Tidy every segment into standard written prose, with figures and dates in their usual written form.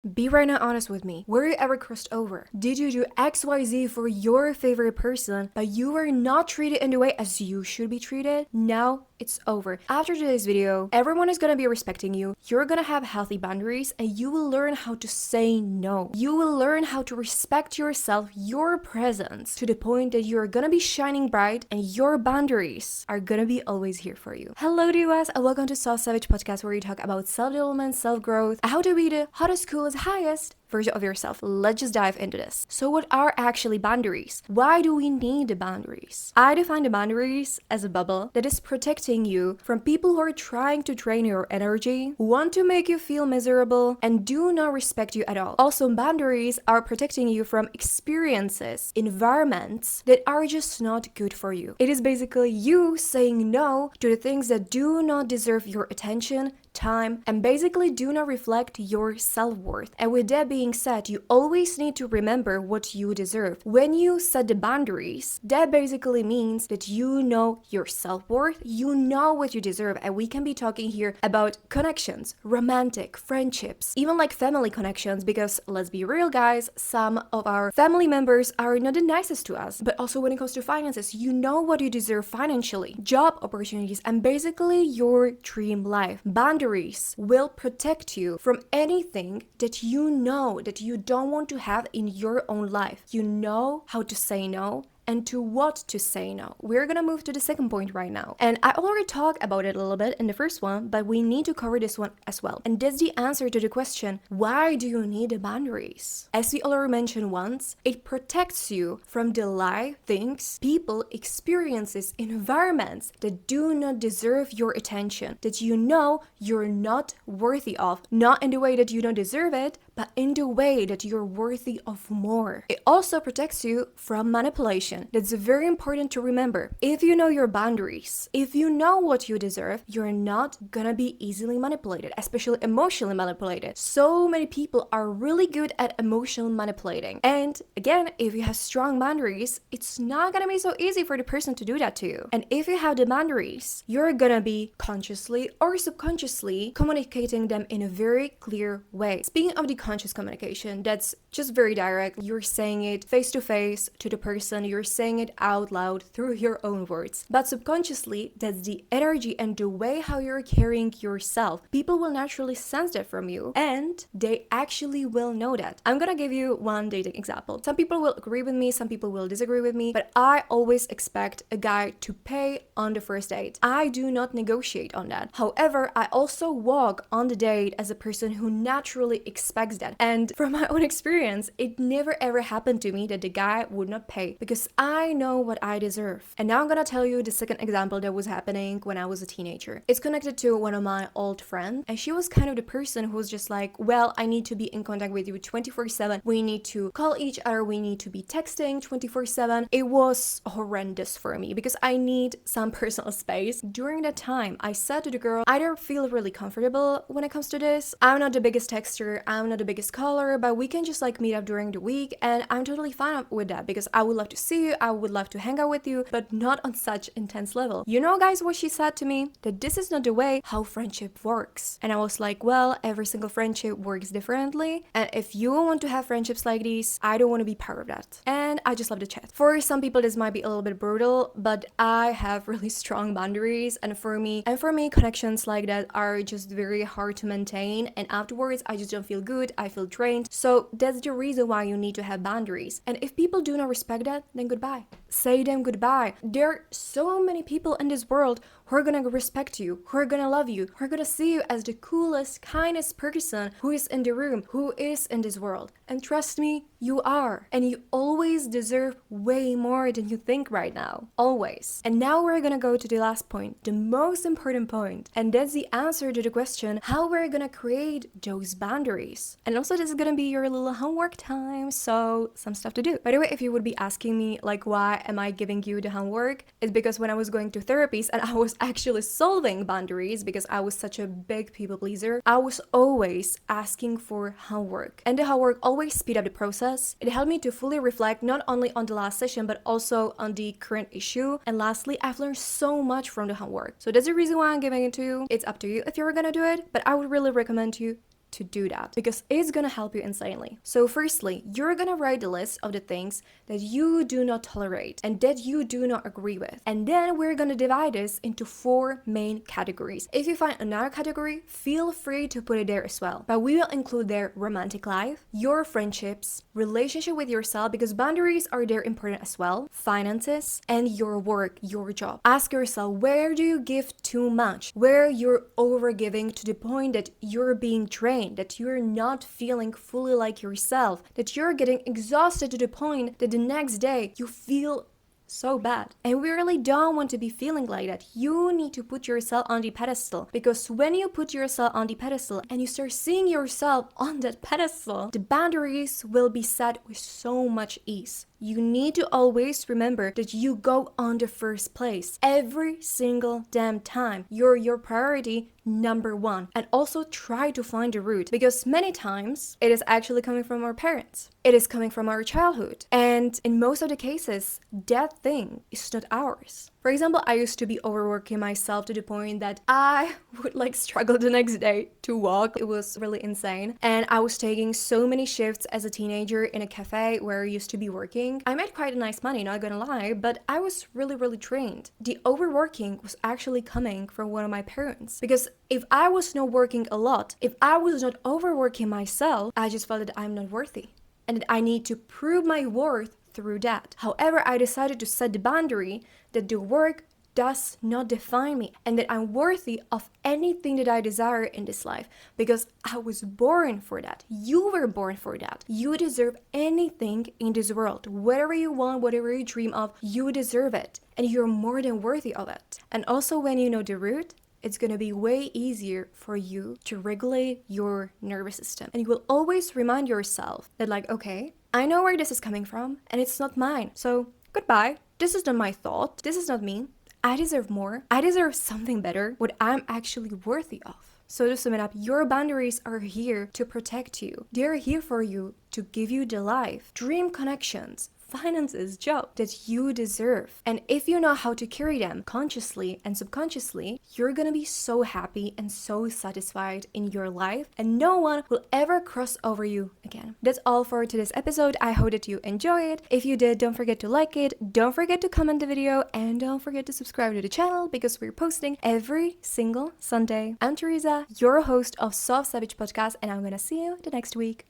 Be right now honest with me. Were you ever crossed over? Did you do XYZ for your favorite person, but you were not treated in the way as you should be treated? Now it's over. After today's video, everyone is gonna be respecting you. You're gonna have healthy boundaries and you will learn how to say no. You will learn how to respect yourself, your presence, to the point that you're gonna be shining bright and your boundaries are gonna be always here for you. Hello US and welcome to Soft Savage Podcast, where we talk about self-development, self-growth, how to be the hottest, coolest, highest version of yourself. Let's just dive into this. So what are actually boundaries? Why do we need the boundaries? I define the boundaries as a bubble that is protecting you from people who are trying to drain your energy, want to make you feel miserable, and do not respect you at all. Also, boundaries are protecting you from experiences, environments that are just not good for you. It is basically you saying no to the things that do not deserve your attention, time, and basically do not reflect your self-worth. And with that being said, you always need to remember what you deserve. When you set the boundaries, that basically means that you know your self-worth, you know what you deserve. And we can be talking here about connections, romantic, friendships, even like family connections, because let's be real guys, some of our family members are not the nicest to us. But also when it comes to finances, you know what you deserve financially, job opportunities, and basically your dream life. Boundaries will protect you from anything that you know that you don't want to have in your own life. You know how to say no and to what to say no. We're gonna move to the second point right now. And I already talked about it a little bit in the first one, but we need to cover this one as well. And that's the answer to the question, why do you need the boundaries? As we already mentioned once, it protects you from the life, things, people, experiences, environments that do not deserve your attention, that you know you're not worthy of. Not in the way that you don't deserve it, but in the way that you're worthy of more. It also protects you from manipulation. That's very important to remember. If you know your boundaries, if you know what you deserve, you're not gonna be easily manipulated, especially emotionally manipulated. So many people are really good at emotional manipulating. And again, if you have strong boundaries, it's not gonna be so easy for the person to do that to you. And if you have the boundaries, you're gonna be consciously or subconsciously communicating them in a very clear way. Speaking of the conscious communication, that's just very direct. You're saying it face to face to the person, you're saying it out loud through your own words. But subconsciously, that's the energy and the way how you're carrying yourself. People will naturally sense that from you and they actually will know that. I'm gonna give you one dating example. Some people will agree with me, some people will disagree with me, but I always expect a guy to pay on the first date. I do not negotiate on that. However, I also walk on the date as a person who naturally expects that. And from my own experience, it never ever happened to me that the guy would not pay because I know what I deserve. And now I'm gonna tell you the second example that was happening when I was a teenager. It's connected to one of my old friends, and she was kind of the person who was just like, well, I need to be in contact with you 24/7. We need to call each other. We need to be texting 24/7. It was horrendous for me because I need some personal space. During that time, I said to the girl, I don't feel really comfortable when it comes to this. I'm not the biggest texter. I'm not the biggest caller, but we can just like meet up during the week, and I'm totally fine with that because I would love to see you, I would love to hang out with you, but not on such intense level. You know guys what she said to me? That this is not the way how friendship works. And I was like, well, every single friendship works differently, and if you want to have friendships like these, I don't want to be part of that. And I just love the chat. For some people this might be a little bit brutal, but I have really strong boundaries, and for me connections like that are just very hard to maintain, and afterwards I just don't feel good, I feel drained. So that's the reason why you need to have boundaries. And if people do not respect that, then goodbye. Say them goodbye. There are so many people in this world who are gonna respect you, who are gonna love you, who are gonna see you as the coolest, kindest person who is in the room, who is in this world. And trust me, you are. And you always deserve way more than you think right now. Always. And now we're gonna go to the last point, the most important point. And that's the answer to the question, how we're gonna create those boundaries. And also this is gonna be your little homework time, so some stuff to do. By the way, if you would be asking me like, why am I giving you the homework? It's because when I was going to therapies and I was actually solving boundaries because I was such a big people pleaser, I was always asking for homework. And the homework always speed up the process. It helped me to fully reflect not only on the last session, but also on the current issue. And lastly, I've learned so much from the homework. So that's the reason why I'm giving it to you. It's up to you if you're gonna do it, but I would really recommend you to do that because it's gonna help you insanely. So firstly, you're gonna write the list of the things that you do not tolerate and that you do not agree with. And then we're gonna divide this into 4 main categories. If you find another category, feel free to put it there as well. But we will include their romantic life, your friendships, relationship with yourself, because boundaries are there important as well, finances, and your work, your job. Ask yourself, where do you give too much? Where you're overgiving to the point that you're being drained, that you're not feeling fully like yourself, that you're getting exhausted to the point that the next day you feel so bad. And we really don't want to be feeling like that. You need to put yourself on the pedestal, because when you put yourself on the pedestal and you start seeing yourself on that pedestal, the boundaries will be set with so much ease. You need to always remember that you go on the first place every single damn time. You're your priority number 1. And also try to find the root, because many times it is actually coming from our parents. It is coming from our childhood. And in most of the cases, that thing is not ours. For example, I used to be overworking myself to the point that I would struggle the next day to walk. It was really insane. And I was taking so many shifts as a teenager in a cafe where I used to be working. I made quite a nice money, not gonna lie, but I was really drained. The overworking was actually coming from one of my parents. Because if I was not working a lot, if I was not overworking myself, I just felt that I'm not worthy. And that I need to prove my worth through that. However, I decided to set the boundary that the work does not define me and that I'm worthy of anything that I desire in this life, because I was born for that. You were born for that. You deserve anything in this world. Whatever you want, whatever you dream of, you deserve it. And you're more than worthy of it. And also when you know the root, it's gonna be way easier for you to regulate your nervous system. And you will always remind yourself that okay, I know where this is coming from and it's not mine. So goodbye. This is not my thought. This is not me. I deserve more. I deserve something better, what I'm actually worthy of. So to sum it up, your boundaries are here to protect you. They're here for you to give you the life, dream connections, finances, job that you deserve. And if you know how to carry them consciously and subconsciously, you're gonna be so happy and so satisfied in your life, and no one will ever cross over you again. That's all for today's episode. I hope that you enjoy it. If you did, don't forget to like it, don't forget to comment the video, and don't forget to subscribe to the channel because we're posting every single Sunday. I'm Tereza, your host of Soft Savage Podcast, and I'm gonna see you the next week.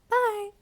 Bye!